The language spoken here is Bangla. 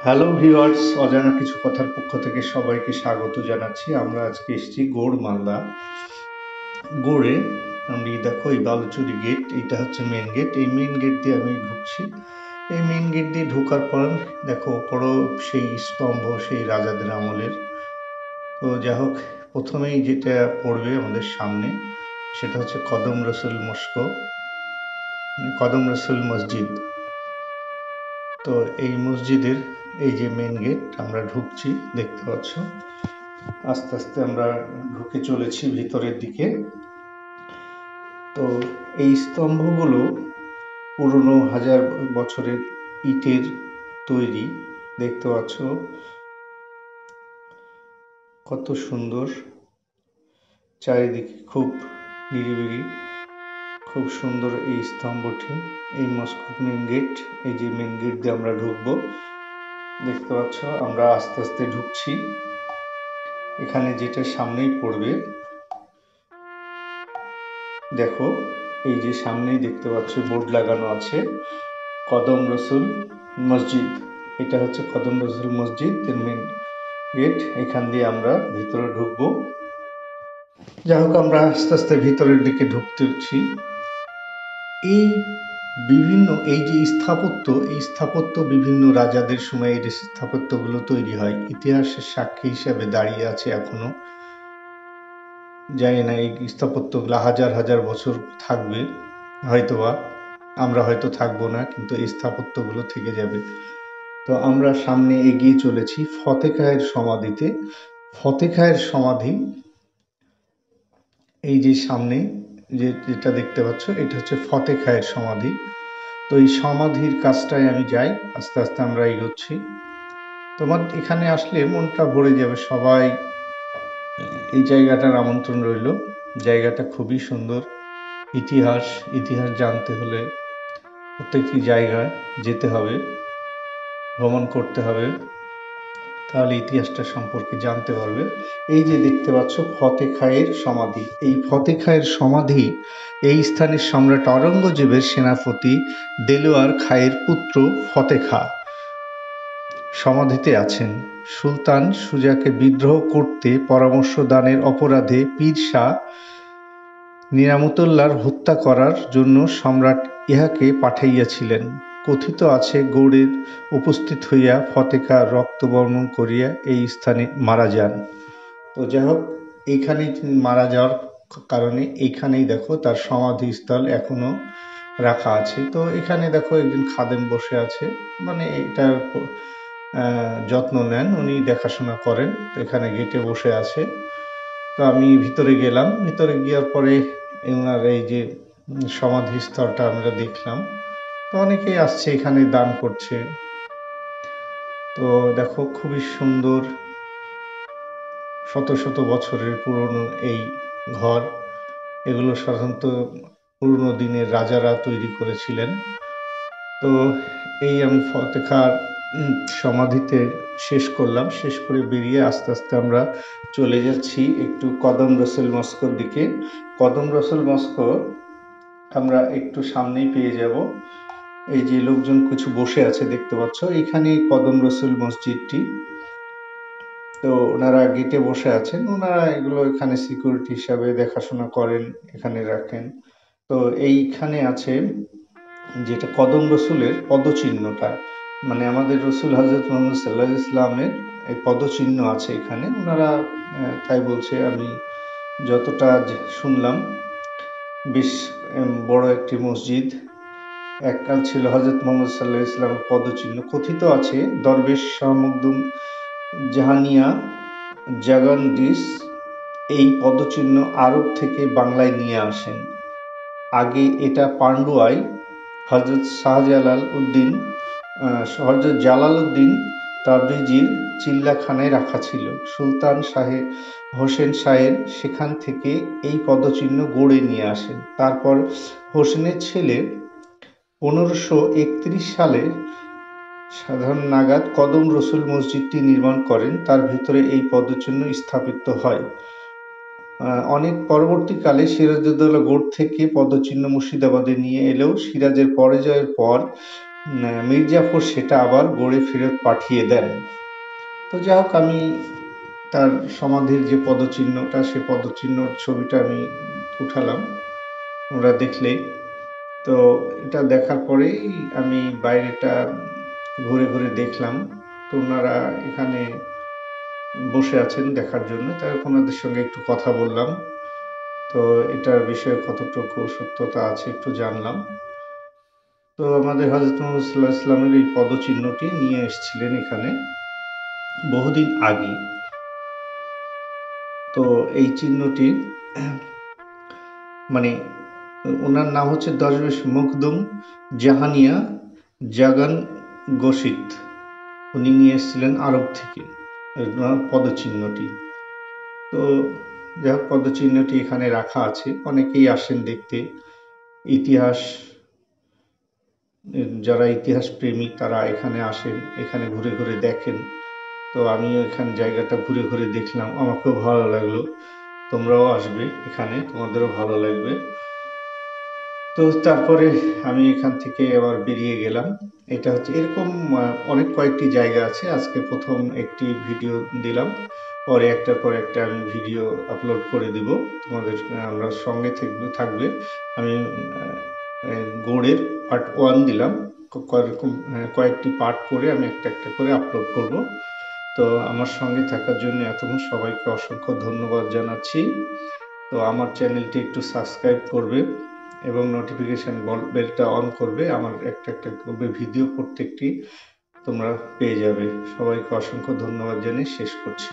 হ্যালো ভিউয়ার্স, অজানা কিছু কথার পক্ষ থেকে সবাইকে স্বাগত জানাচ্ছি। আমরা আজকে এসেছি গৌড় মালদা। গৌড়ে আমি দেখো এই বালুচুরি গেট, এটা হচ্ছে মেন গেট। এই মেন গেট দিয়ে আমি ঢুকছি। এই মেন গেট দিয়ে ঢোকার পর দেখো বড় সেই স্তম্ভ, সেই রাজাদের আমলের। তো যাই হোক, প্রথমেই যেটা পড়বে আমাদের সামনে সেটা হচ্ছে কদম রসুল কদম রসুল মসজিদ। তো এই মসজিদের এই যে মেন গেট, আমরা ঢুকছি, দেখতে পাচ্ছ। আস্তে আস্তে আমরা ঢুকে চলেছি ভিতরের দিকে। তো এই স্তম্ভগুলো পুরনো 1000 বছরের ইটের তৈরি, দেখতে পাচ্ছ কত সুন্দর। চারিদিকে খুব নিরিবিলি, খুব সুন্দর এই স্তম্ভটি। এই মস্কো মেন গেট, এই যে মেন গেট দিয়ে আমরা ঢুকবো, দেখতে পাচ্ছ। আমরা আস্তে আস্তে ঢুকছি। এখানে যেটা সামনেই পড়বে, দেখো এই যে সামনেই দেখতে পাচ্ছ বোর্ড লাগানো আছে কদম রসুল মসজিদ। এটা হচ্ছে কদম রসুল মসজিদ এর মেন গেট। এখান দিয়ে আমরা ভিতরে ঢুকবো। যাই হোক, আমরা আস্তে আস্তে ভিতরের দিকে ঢুকতেছি। এই এই যে স্থাপত্য, এই স্থাপত্য বিভিন্ন রাজাদের সময় এই স্থাপত্যগুলো তৈরি হয়, ইতিহাসের সাক্ষী হিসাবে দাঁড়িয়ে আছে এখনো। জানি না এই স্থাপত্যগুলো হাজার হাজার বছর থাকবে, হয়তোবা আমরা হয়তো থাকবো না, কিন্তু এই স্থাপত্যগুলো থেকে যাবে। তো আমরা সামনে এগিয়ে চলেছি ফতে খায়ের সমাধিতে। ফতে খায়ের সমাধি, এই যে সামনে যেটা দেখতে পাচ্ছ, এটা হচ্ছে ফতে খায়ের সমাধি। তো এই সমাধির কাজটায় আমি যাই, আস্তে আস্তে আমরা এগোচ্ছি। তোমার এখানে আসলে মনটা ভরে যাবে। সবাই এই জায়গাটার আমন্ত্রণ রইল। জায়গাটা খুবই সুন্দর। ইতিহাস জানতে হলে প্রত্যেকটি জায়গায় যেতে হবে, ভ্রমণ করতে হবে, তাহলে ইতিহাসটা সম্পর্কে জানতে পারবে। এই যে দেখতে পাচ্ছ ফতে খায়ের সমাধি, এই ফতে খায়ের সমাধি এই স্থানের সম্রাট আওরঙ্গজেবের সেনাপতি দেলোয়ার খায়ের পুত্র ফতে খা সমাধিতে আছেন। সুলতান সুজাকে বিদ্রোহ করতে পরামর্শ দানের অপরাধে পীর শাহ নিয়ামতুল্লাহর হত্যা করার জন্য সম্রাট ইহাকে পাঠাইয়াছিলেন। কথিত আছে, গৌড়ের উপস্থিত হইয়া ফতে খা রক্ত বর্মণ করিয়া এই স্থানে মারা যান। তো যাই হোক, এইখানেই মারা যাওয়ার কারণে এইখানেই দেখো তার সমাধিস্থল এখনো রাখা আছে। তো এখানে দেখো একজন খাদেম বসে আছে, মানে এটার যত্ন নেন উনি, দেখাশোনা করেন। তো এখানে গেটে বসে আছে। তো আমি ভিতরে গেলাম। ভিতরে গিয়ার পরে ওনার এই যে সমাধিস্থলটা আমরা দেখলাম। তো অনেকেই আসছে এখানে দান করছে। তো দেখো খুবই সুন্দর, শত শত বছরের পুরনো এই ঘর। এগুলো সাধারণত পুরনো দিনের রাজারা তৈরি করেছিলেন। তো এই আমি ফতে খার সমাধিতে শেষ করলাম। শেষ করে বেরিয়ে আস্তে আস্তে আমরা চলে যাচ্ছি একটু কদম রসুল মস্কোর দিকে। কদম রসুল মস্কো আমরা একটু সামনেই পেয়ে যাব। এই যে লোকজন কিছু বসে আছে দেখতে পাচ্ছ, এখানে কদম রসুল মসজিদটি। তো ওনারা গেটে বসে আছেন, ওনারা এগুলো এখানে সিকিউরিটি হিসাবে দেখাশোনা করেন, এখানে রাখেন। তো এইখানে আছে যেটা কদম রসুলের পদচিহ্নটা, মানে আমাদের রসুল হজরত মোহাম্মদ সাল্লাহ ইসলামের এই পদচিহ্ন আছে এখানে। ওনারা তাই বলছে, আমি যতটা শুনলাম বেশ বড় একটি মসজিদ। এককাল ছিল হজরত মোহাম্মদ সাল্লাহ ইসলামের পদচিহ্ন। কথিত আছে দরবেশ শাহ মখদুম জাহানিয়া জাগান্ডিস এই পদচিহ্ন আরব থেকে বাংলায় নিয়ে আসেন। আগে এটা পান্ডুয়ায় হজরত জালালউদ্দিন তাবরিজির চিল্লাখানায় রাখা ছিল। সুলতান হোসেন শাহের সেখান থেকে এই পদচিহ্ন গড়ে নিয়ে আসেন। তারপর হোসেনের ছেলে 1531 সালে সাধারণ নাগাদ কদম রসুল মসজিদটি নির্মাণ করেন। তার ভিতরে এই পদচিহ্ন স্থাপিত হয়। অনেক পরবর্তীকালে সিরাজউদ্দৌলা গৌড় থেকে পদচিহ্ন মুর্শিদাবাদে নিয়ে এলেও সিরাজের পরাজয়ের পর মীর জাফর সেটা আবার গড়ে ফেরত পাঠিয়ে দেন। তো যাই হোক, আমি তার সমাধির যে পদচিহ্নটা, সে পদচিহ্নর ছবিটা আমি উঠালাম, তোমরা দেখলে। তো এটা দেখার পরেই আমি বাইরেটা ঘুরে ঘুরে দেখলাম। তো ওনারা এখানে বসে আছেন দেখার জন্য, তাই ওনাদের সঙ্গে একটু কথা বললাম। তো এটার বিষয়ে কতটুকু সত্যতা আছে একটু জানলাম। তো আমাদের হযরত মুহাম্মদ সাল্লাল্লাহু আলাইহি ওয়াসাল্লামের এই পদচিহ্নটি নিয়ে এসেছিলেন এখানে বহুদিন আগে। তো এই চিহ্নটি মানে ওনার নাম হচ্ছে দরবেশ মখদুম জাহানিয়া জাগান গোশিত। উনি নিয়ে এসেছিলেন আরব থেকে ওনার পদচিহ্নটি। তো যাই হোক, পদচিহ্নটি এখানে রাখা আছে। অনেকেই আসেন দেখতে। ইতিহাস, যারা ইতিহাস প্রেমী তারা এখানে আসেন, এখানে ঘুরে ঘুরে দেখেন। তো আমিও এখানে জায়গাটা ঘুরে ঘুরে দেখলাম, আমাকেও ভালো লাগলো। তোমরাও আসবে এখানে, তোমাদেরও ভালো লাগবে। তো তারপরে আমি এখান থেকে আবার বেরিয়ে গেলাম। এটা হচ্ছে এরকম অনেক কয়েকটি জায়গা আছে। আজকে প্রথম একটি ভিডিও দিলাম, পরে একটার পর একটা আমি ভিডিও আপলোড করে দিব তোমাদের। আমরা সঙ্গে থাকবে। আমি গৌড়ের পার্ট 1 দিলাম, কয়েকটি পার্ট করে আমি একটা একটা করে আপলোড করব। তো আমার সঙ্গে থাকার জন্য এতক্ষণ সবাইকে অসংখ্য ধন্যবাদ জানাচ্ছি। তো আমার চ্যানেলটি একটু সাবস্ক্রাইব করবে এবং নোটিফিকেশন বেলটা অন করবে। আমার একটা একটা ভিডিও প্রত্যেকটি তোমরা পেয়ে যাবে। সবাইকে অসংখ্য ধন্যবাদ জানিয়ে শেষ করছি।